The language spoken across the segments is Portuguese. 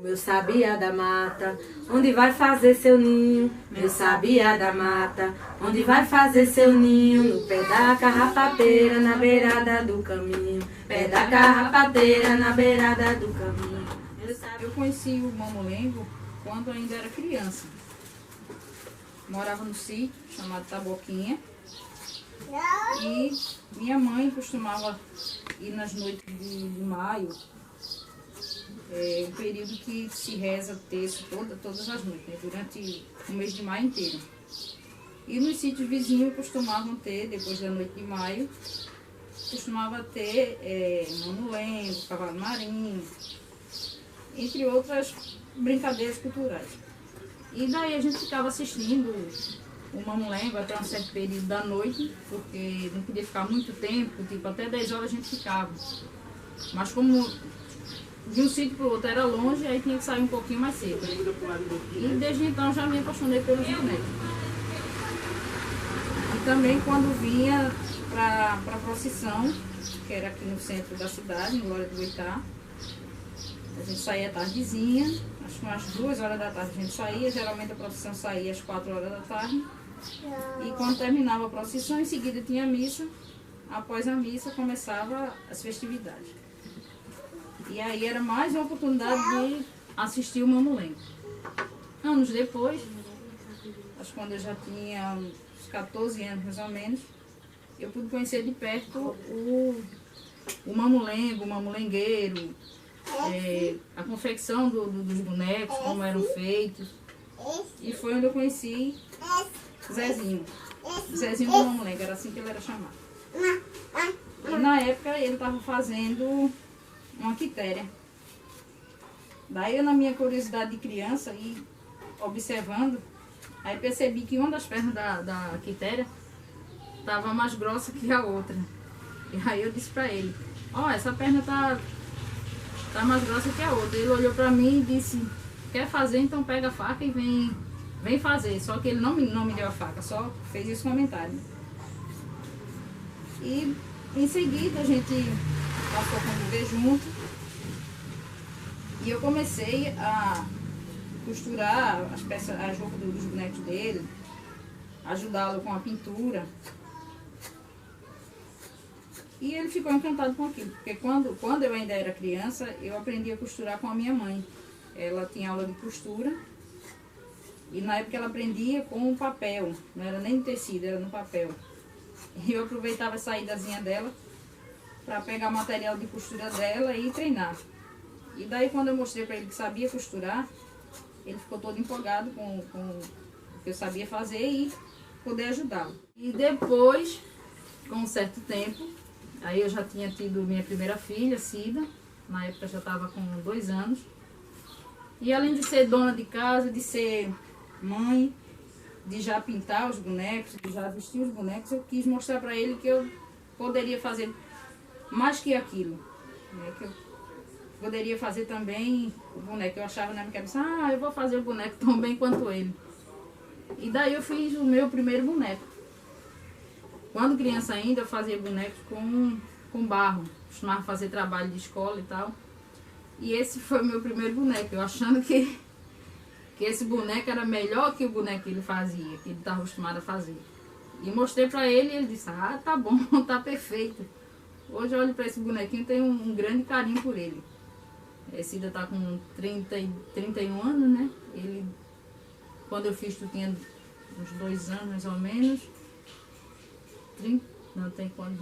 Meu sabiá da mata, onde vai fazer seu ninho? Meu sabiá da mata, onde vai fazer seu ninho? No pé da carrapateira, na beirada do caminho. Pé da carrapateira, na beirada do caminho. Eu conheci o mamulengo quando eu ainda era criança. Morava no sítio chamado Taboquinha. E minha mãe costumava ir nas noites de maio. É um período que se reza terço todas as noites, né? Durante o mês de maio inteiro. E nos sítios vizinhos costumavam ter, depois da noite de maio, costumava ter mamulengo, cavalo marinho, entre outras brincadeiras culturais. E daí a gente ficava assistindo o mamulengo até um certo período da noite, porque não podia ficar muito tempo, tipo até 10 horas a gente ficava. Mas como de um sítio para o outro era longe, aí tinha que sair um pouquinho mais cedo. E desde então já me apaixonei pelos bonecos. E também quando vinha para a procissão, que era aqui no centro da cidade, em Glória do Goitá, a gente saía tardezinha, acho que umas 2 horas da tarde a gente saía, geralmente a procissão saía às 4 horas da tarde. E quando terminava a procissão, em seguida tinha a missa, após a missa começava as festividades. E aí era mais uma oportunidade de assistir o mamulengo. Anos depois, acho que quando eu já tinha uns 14 anos mais ou menos, eu pude conhecer de perto o mamulengo, o mamulengueiro, a confecção dos bonecos, como eram feitos. E foi onde eu conheci Zezinho. Zezinho do mamulengo, era assim que ele era chamado. E na época ele estava fazendo uma quitéria. Daí eu, na minha curiosidade de criança, e observando, aí percebi que uma das pernas da quitéria estava mais grossa que a outra. E aí eu disse pra ele, ó, essa perna tá mais grossa que a outra. Ele olhou pra mim e disse, quer fazer, então pega a faca e vem fazer. Só que ele não me deu a faca, só fez esse comentário. E em seguida a gente passou a conviver junto e eu comecei a costurar as peças, as roupas dos bonecos dele, ajudá-lo com a pintura. E ele ficou encantado com aquilo, porque quando eu ainda era criança, eu aprendi a costurar com a minha mãe. Ela tinha aula de costura e na época ela aprendia com o papel, não era nem no tecido, era no papel. E eu aproveitava a saídazinha dela para pegar o material de costura dela e treinar. E daí quando eu mostrei para ele que sabia costurar, ele ficou todo empolgado com o que eu sabia fazer e poder ajudá-lo. E depois, com um certo tempo, aí eu já tinha tido minha primeira filha, Cida, na época já estava com 2 anos. E além de ser dona de casa, de ser mãe, de já pintar os bonecos, de já vestir os bonecos, eu quis mostrar para ele que eu poderia fazer mais que aquilo, né? Que eu poderia fazer também o boneco. Eu achava na minha cabeça, eu vou fazer o boneco tão bem quanto ele. E daí eu fiz o meu primeiro boneco. Quando criança ainda, eu fazia bonecos com barro. Costumava fazer trabalho de escola e tal. E esse foi o meu primeiro boneco. Eu achando que esse boneco era melhor que o boneco que ele fazia, que ele estava acostumado a fazer. E mostrei pra ele e ele disse, tá bom, tá perfeito. Hoje eu olho para esse bonequinho e tenho um grande carinho por ele. Esse ainda tá com 31 anos, né? Ele, quando eu fiz, tu tinha uns 2 anos mais ou menos. Não tem quanto?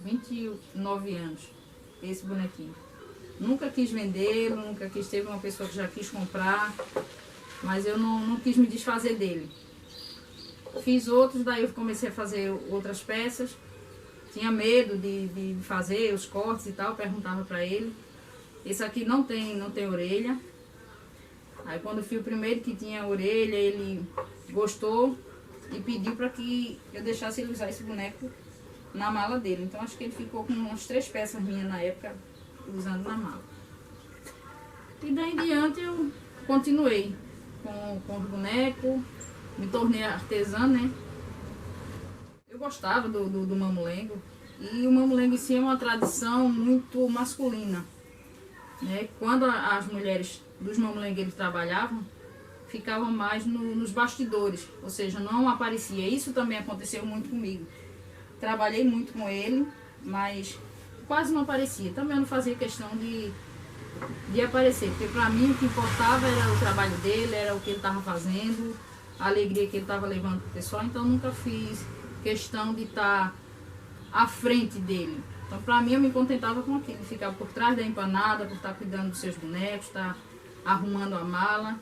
29 anos. Esse bonequinho. Nunca quis vendê-lo, nunca quis. Teve uma pessoa que já quis comprar, mas eu não quis me desfazer dele. Fiz outros, daí eu comecei a fazer outras peças. Tinha medo de fazer os cortes e tal, perguntava pra ele. Esse aqui não tem orelha. Aí quando eu fiz o primeiro que tinha orelha, ele gostou e pediu para que eu deixasse ele usar esse boneco na mala dele. Então acho que ele ficou com umas 3 peças minhas na época, usando na mala. E daí em diante eu continuei com os bonecos, me tornei artesã, né? Eu gostava do mamulengo, e o mamulengo em si é uma tradição muito masculina. né? Quando as mulheres dos mamulengueiros trabalhavam, ficavam mais nos bastidores, ou seja, não aparecia. Isso também aconteceu muito comigo. Trabalhei muito com ele, mas quase não aparecia. Também eu não fazia questão de aparecer, porque para mim o que importava era o trabalho dele, era o que ele estava fazendo, a alegria que ele estava levando para o pessoal. Então nunca fiz questão de estar à frente dele. Então para mim eu me contentava com aquilo, ficar por trás da empanada, por estar cuidando dos seus bonecos, estar arrumando a mala.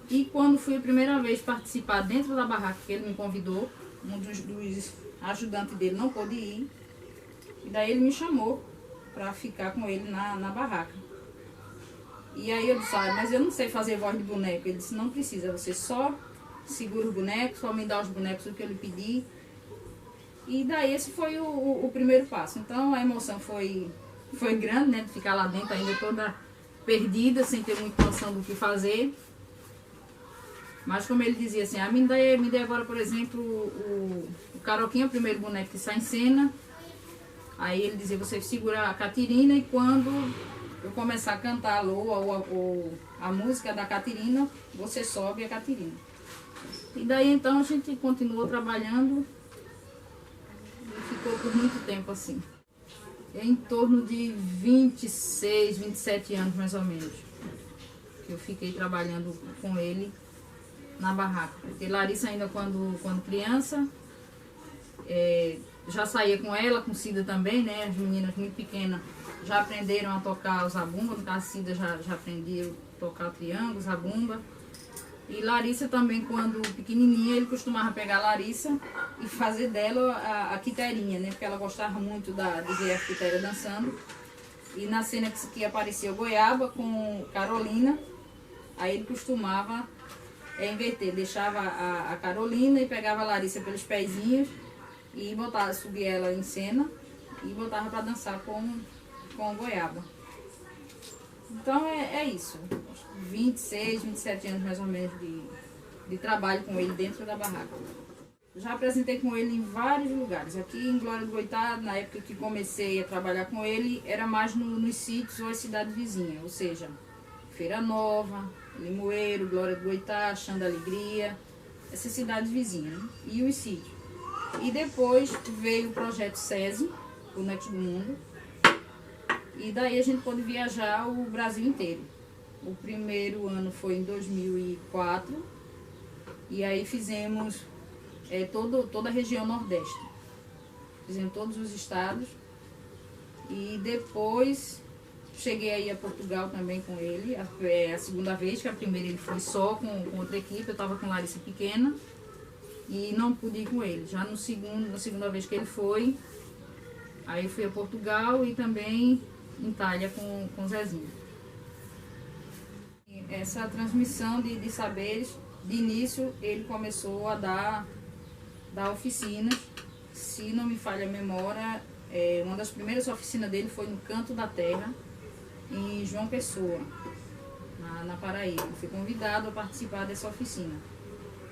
E quando fui a primeira vez participar dentro da barraca, que ele me convidou, um dos ajudantes dele não pôde ir, e daí ele me chamou para ficar com ele na barraca. E aí eu disse, mas eu não sei fazer voz de boneco. Ele disse, não precisa, você só segura o boneco, só me dá os bonecos do que eu lhe pedi. E daí esse foi o primeiro passo. Então a emoção foi grande, né, de ficar lá dentro ainda toda perdida, sem ter muita noção do que fazer. Mas como ele dizia assim, me dê agora, por exemplo, o Caroquinha, o primeiro boneco que sai em cena. Aí ele dizia, você segura a Catirina e quando eu começar a cantar a loa ou a música da Catirina, você sobe a Catirina. E daí então a gente continuou trabalhando e ficou por muito tempo assim. Em torno de 26, 27 anos mais ou menos, que eu fiquei trabalhando com ele na barraca. Porque Larissa ainda quando criança, já saía com ela, com Cida também, né? As meninas muito pequenas já aprenderam a tocar o zabumba, no caso Cida já aprendia a tocar o triângulo, zabumba. E Larissa também, quando pequenininha, ele costumava pegar a Larissa e fazer dela a quiterinha, né? Porque ela gostava muito de ver a quitéria dançando. E na cena que aparecia o Goiaba com Carolina, aí ele costumava inverter, deixava a Carolina e pegava a Larissa pelos pezinhos e subia ela em cena e botava para dançar com o Goiaba. Então é isso, 26, 27 anos mais ou menos de trabalho com ele dentro da barraca. Já apresentei com ele em vários lugares. Aqui em Glória do Goitá, na época que comecei a trabalhar com ele, era mais nos sítios ou as cidades vizinhas, ou seja, Feira Nova, Limoeiro, Glória do Goitá, Chã da Alegria, essas cidades vizinhas, né? E os sítios. E depois veio o projeto SESI, Bonecos do Mundo, e daí a gente pôde viajar o Brasil inteiro. O primeiro ano foi em 2004, e aí fizemos toda a região Nordeste. Fizemos todos os estados, e depois cheguei aí a Portugal também com ele, a segunda vez, que a primeira ele foi só com outra equipe, eu estava com Larissa pequena e não pude ir com ele. Já na segunda vez que ele foi, aí fui a Portugal e também em Itália com o Zezinho. Essa transmissão de saberes, de início ele começou a dar oficinas, se não me falha a memória, uma das primeiras oficinas dele foi no Canto da Terra, em João Pessoa, na Paraíba. Eu fui convidado a participar dessa oficina.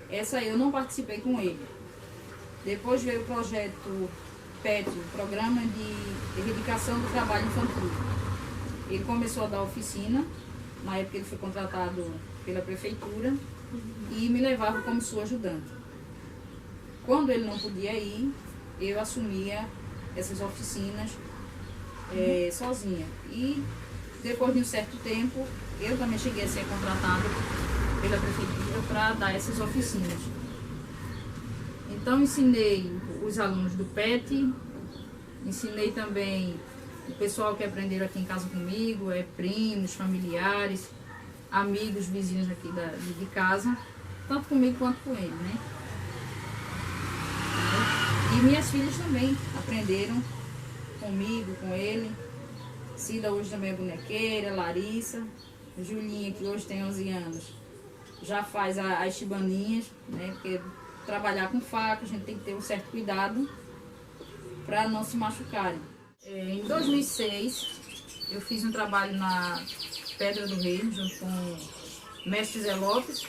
Essa eu não participei com ele. Depois veio o projeto PET, o Programa de Erradicação do Trabalho Infantil. Ele começou a dar oficina, na época ele foi contratado pela prefeitura e me levava como sua ajudante. Quando ele não podia ir, eu assumia essas oficinas sozinha. E depois de um certo tempo, eu também cheguei a ser contratada pela prefeitura para dar essas oficinas. Então ensinei os alunos do PET, ensinei também o pessoal que aprenderam aqui em casa comigo, primos, familiares, amigos, vizinhos aqui de casa, tanto comigo quanto com ele, né? E minhas filhas também aprenderam comigo, com ele. Cida hoje também é bonequeira, Larissa, Julinha, que hoje tem 11 anos, já faz as chibaninhas, né? Porque trabalhar com faca, a gente tem que ter um certo cuidado para não se machucarem. Em 2006, eu fiz um trabalho na Pedra do Rei, junto com o mestre Zé Lopes,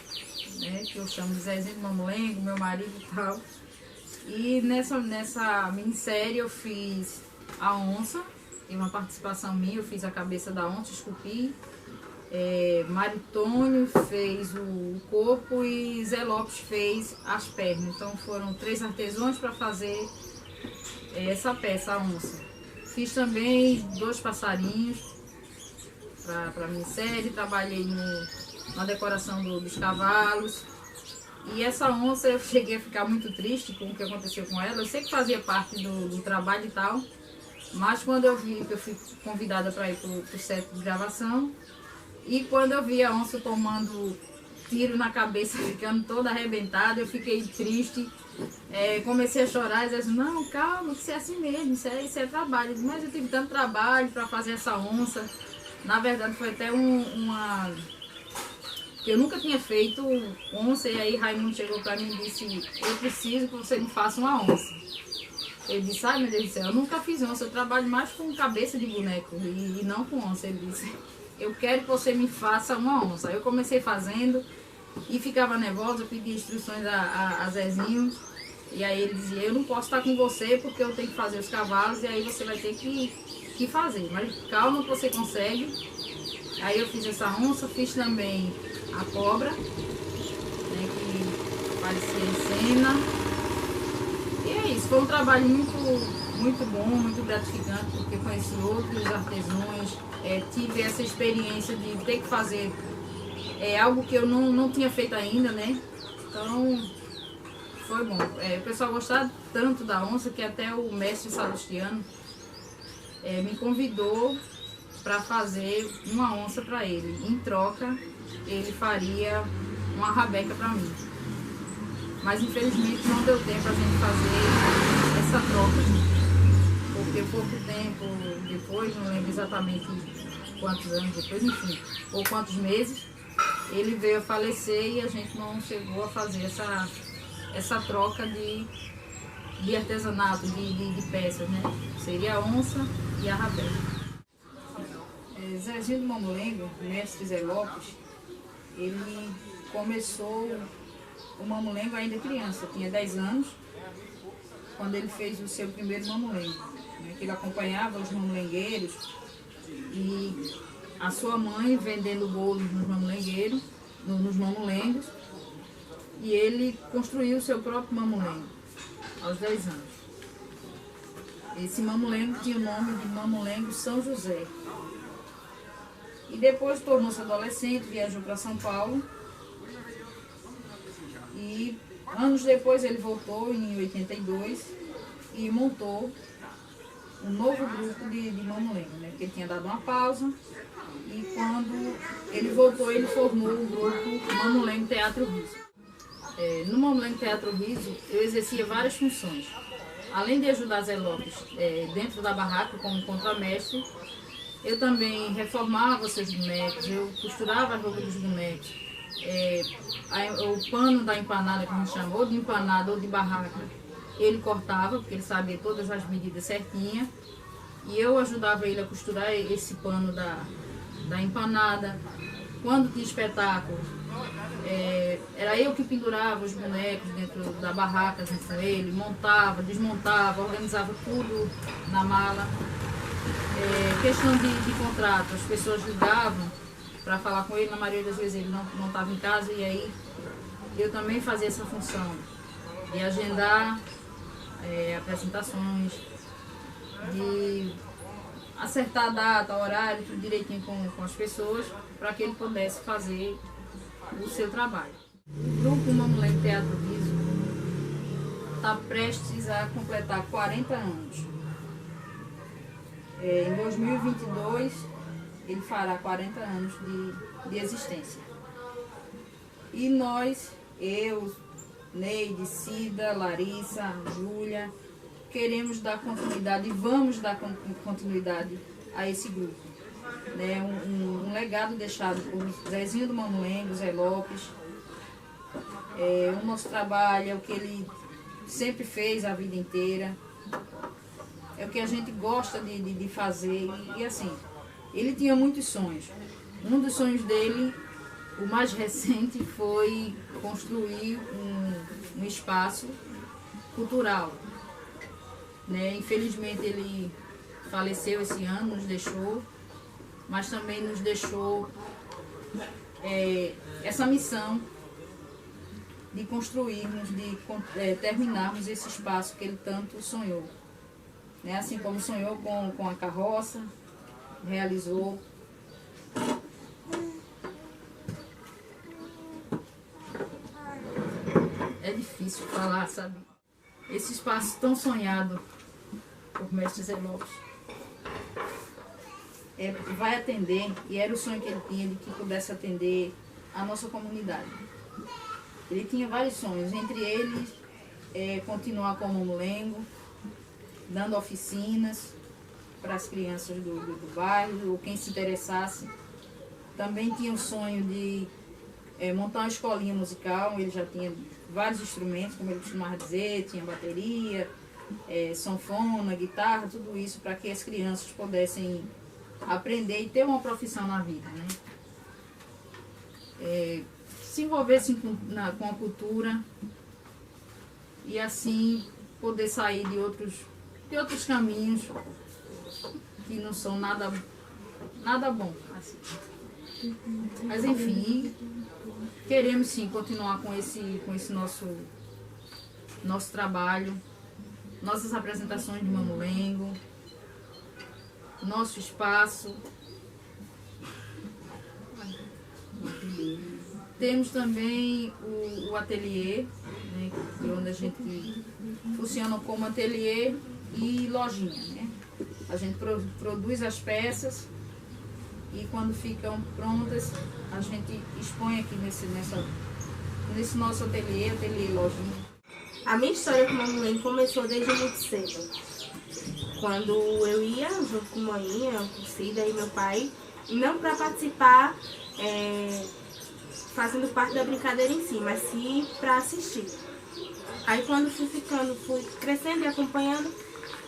né? Que eu chamo de Zezinho do Mamulengo, meu marido e tal. E nessa minissérie eu fiz a onça, teve uma participação minha, eu fiz a cabeça da onça, esculpi. Mário Tônio fez o corpo e Zé Lopes fez as pernas. Então foram 3 artesãos para fazer essa peça, a onça. Fiz também 2 passarinhos para a minissérie, trabalhei na decoração dos cavalos. E essa onça eu cheguei a ficar muito triste com o que aconteceu com ela. Eu sei que fazia parte do trabalho e tal, mas quando eu vi que eu fui convidada para ir para o set de gravação, e quando eu vi a onça tomando tiro na cabeça, ficando toda arrebentada, eu fiquei triste. Comecei a chorar e disse, não, calma, isso é assim mesmo, isso é trabalho. Mas eu tive tanto trabalho para fazer essa onça. Na verdade foi até uma... Eu nunca tinha feito onça, e aí Raimundo chegou para mim e disse, eu preciso que você me faça uma onça. Ele disse, ai meu Deus do céu, eu nunca fiz onça, eu trabalho mais com cabeça de boneco e não com onça. Ele disse, eu quero que você me faça uma onça. Aí eu comecei fazendo e ficava nervosa, eu pedi instruções a Zezinho. E aí ele dizia, eu não posso estar com você porque eu tenho que fazer os cavalos e aí você vai ter que fazer. Mas calma que você consegue. Aí eu fiz essa onça, fiz também a cobra, né, que aparecia em cena. E é isso, foi um trabalho muito bom, muito gratificante, porque conheci outros artesãos, tive essa experiência de ter que fazer algo que eu não tinha feito ainda, né? Então foi bom. O pessoal gostava tanto da onça que até o mestre Salustiano me convidou para fazer uma onça para ele. Em troca, ele faria uma rabeca para mim. Mas infelizmente não deu tempo a gente fazer essa troca, porque pouco tempo depois, não lembro exatamente quantos anos depois, enfim, ou quantos meses, ele veio a falecer e a gente não chegou a fazer essa troca de artesanato, de peças, né? Seria a onça e a rabeca. Zezinho do Mamulengo, mestre Zé Lopes, ele começou o mamulengo ainda criança, tinha 10 anos, quando ele fez o seu primeiro mamulengo, né, que ele acompanhava os mamulengueiros e a sua mãe vendendo bolos nos mamulengos, e ele construiu o seu próprio mamulengo aos 10 anos. Esse mamulengo tinha o nome de Mamulengo São José. E depois tornou-se adolescente, viajou para São Paulo. E anos depois ele voltou, em 82, e montou um novo grupo de mamulengo, né? Porque ele tinha dado uma pausa. E quando ele voltou, ele formou o grupo Mamulengo Teatro Riso. No Mamulengo Teatro Riso, eu exercia várias funções. Além de ajudar Zé Lopes dentro da barraca como contramestre, eu também reformava seus bonecos, eu costurava a roupa dos bonecos. O pano da empanada, que a gente chamou, de empanada ou de barraca, ele cortava, porque ele sabia todas as medidas certinhas. E eu ajudava ele a costurar esse pano da empanada. Quando tinha espetáculo, era eu que pendurava os bonecos dentro da barraca junto com ele, montava, desmontava, organizava tudo na mala. Questão de contrato, as pessoas ligavam para falar com ele, na maioria das vezes ele não estava em casa, e aí eu também fazia essa função de agendar apresentações, de acertar a data, o horário, tudo direitinho com as pessoas, para que ele pudesse fazer o seu trabalho. O grupo Mamulengo Teatro Riso está prestes a completar 40 anos. Em 2022 ele fará 40 anos de existência. E nós, eu, Neide, Cida, Larissa, Júlia, queremos dar continuidade e vamos dar continuidade a esse grupo. Né? Um legado deixado por Zezinho do Mamulengo, Zé Lopes. O nosso trabalho é o que ele sempre fez a vida inteira. É o que a gente gosta de fazer. E assim, ele tinha muitos sonhos. Um dos sonhos dele, o mais recente, foi construir um espaço cultural. Né? Infelizmente ele faleceu esse ano, nos deixou, mas também nos deixou essa missão de construirmos, de terminarmos esse espaço que ele tanto sonhou. Né? Assim como sonhou com a carroça, realizou. É difícil falar, sabe? Esse espaço tão sonhado por Mestre Zé Lopes vai atender, e era o sonho que ele tinha, de que pudesse atender a nossa comunidade. Ele tinha vários sonhos, entre eles continuar com o Mamulengo, dando oficinas para as crianças do bairro, ou quem se interessasse. Também tinha o sonho de montar uma escolinha musical. Ele já tinha vários instrumentos, como ele costumava dizer, tinha bateria, sanfona, guitarra, tudo isso para que as crianças pudessem aprender e ter uma profissão na vida, né? Se envolvessem com a cultura e assim poder sair de outros caminhos que não são nada bom. Assim. Mas enfim, queremos sim continuar com esse nosso trabalho, nossas apresentações de Mamulengo, nosso espaço. Temos também o ateliê, né, onde a gente funciona como ateliê e lojinha. Né? A gente produz as peças e quando ficam prontas, a gente expõe aqui nesse nosso ateliê e lojinha. A minha história com o Mamulengo começou desde muito cedo. Quando eu ia junto com a manhinha, com Cida e meu pai, não para participar fazendo parte da brincadeira em si, mas sim para assistir. Aí quando fui crescendo e acompanhando,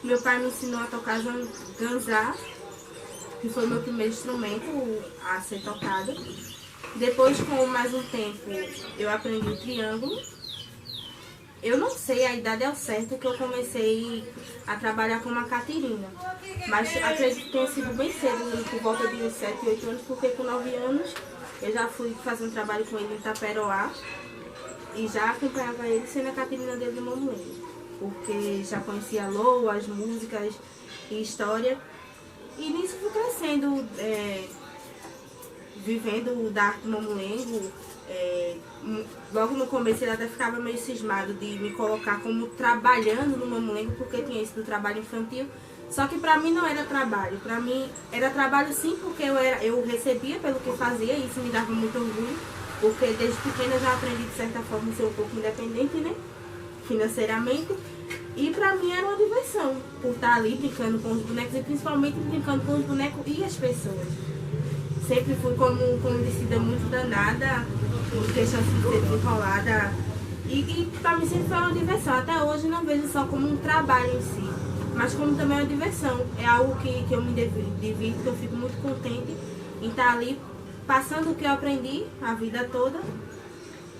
meu pai me ensinou a tocar ganzá, que foi o meu primeiro instrumento a ser tocado. Depois, com mais um tempo, eu aprendi o triângulo. Eu não sei a idade ao certo que eu comecei a trabalhar com uma catirina, mas acredito que tenha sido bem cedo, por volta de uns 7, 8 anos, porque com 9 anos eu já fui fazer um trabalho com ele em Itaperoá e já acompanhava ele sendo a catirina dele do Mamulengo, porque já conhecia a Loa, as músicas e história. E nisso fui crescendo, vivendo da arte do Mamulengo. Logo no começo ele até ficava meio cismado de me colocar como trabalhando no Mamulengo, porque tinha esse do trabalho infantil. Só que pra mim não era trabalho, pra mim era trabalho sim, porque eu recebia pelo que eu fazia e isso me dava muito orgulho, porque desde pequena eu já aprendi de certa forma a ser um pouco independente, né, financeiramente. E pra mim era uma diversão, por estar ali brincando com os bonecos e principalmente brincando com os bonecos e as pessoas. Sempre fui como decida muito danada, por questão de ser desenrolada. E pra mim sempre foi uma diversão. Até hoje não vejo só como um trabalho em si, mas como também uma diversão. É algo que eu me divirto, que eu fico muito contente em estar ali passando o que eu aprendi a vida toda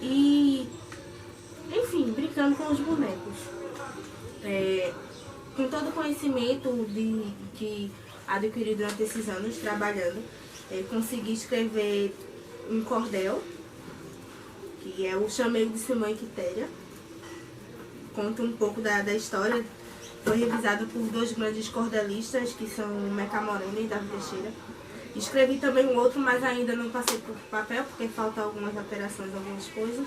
e, enfim, brincando com os bonecos. Com todo o conhecimento que adquiri durante esses anos trabalhando, consegui escrever um cordel, que é o Chamego de Simão e Quitéria. Conta um pouco da história. Foi revisado por 2 grandes cordelistas, que são Meca Morena e Davi Teixeira. Escrevi também um outro, mas ainda não passei por papel, porque faltam algumas alterações, algumas coisas.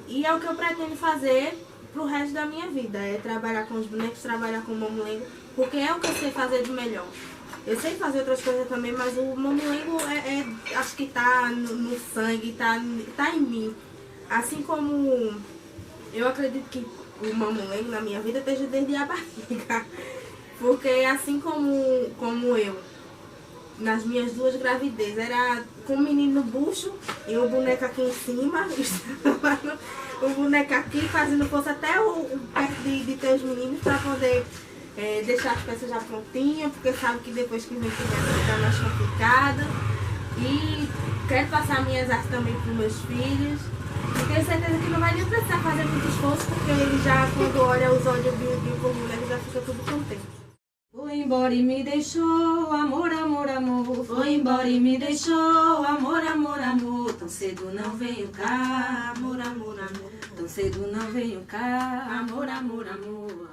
E é o que eu pretendo fazer pro resto da minha vida, é trabalhar com os bonecos, trabalhar com o Mamulengo, porque é o que eu sei fazer de melhor. Eu sei fazer outras coisas também, mas o Mamulengo acho que tá no sangue, tá em mim. Assim como eu acredito que o Mamulengo na minha vida esteja desde a barriga. Porque assim como eu, nas minhas 2 gravidezes, era com o menino no bucho e o boneco aqui em cima, o boneco aqui fazendo força até perto de ter os meninos para poder deixar as peças já prontinhas, porque sabe que depois que vem criança fica mais complicado. E quero passar minhas artes também para os meus filhos. E tenho certeza que não vai nem precisar fazer muito esforço, porque ele já, quando olha os olhos do boneco, já fica tudo contente. Foi embora e me deixou, amor, amor, amor. Foi embora e me deixou, amor, amor, amor. Tão cedo não venho cá, amor, amor, amor. Tão cedo não venho cá, amor, amor, amor.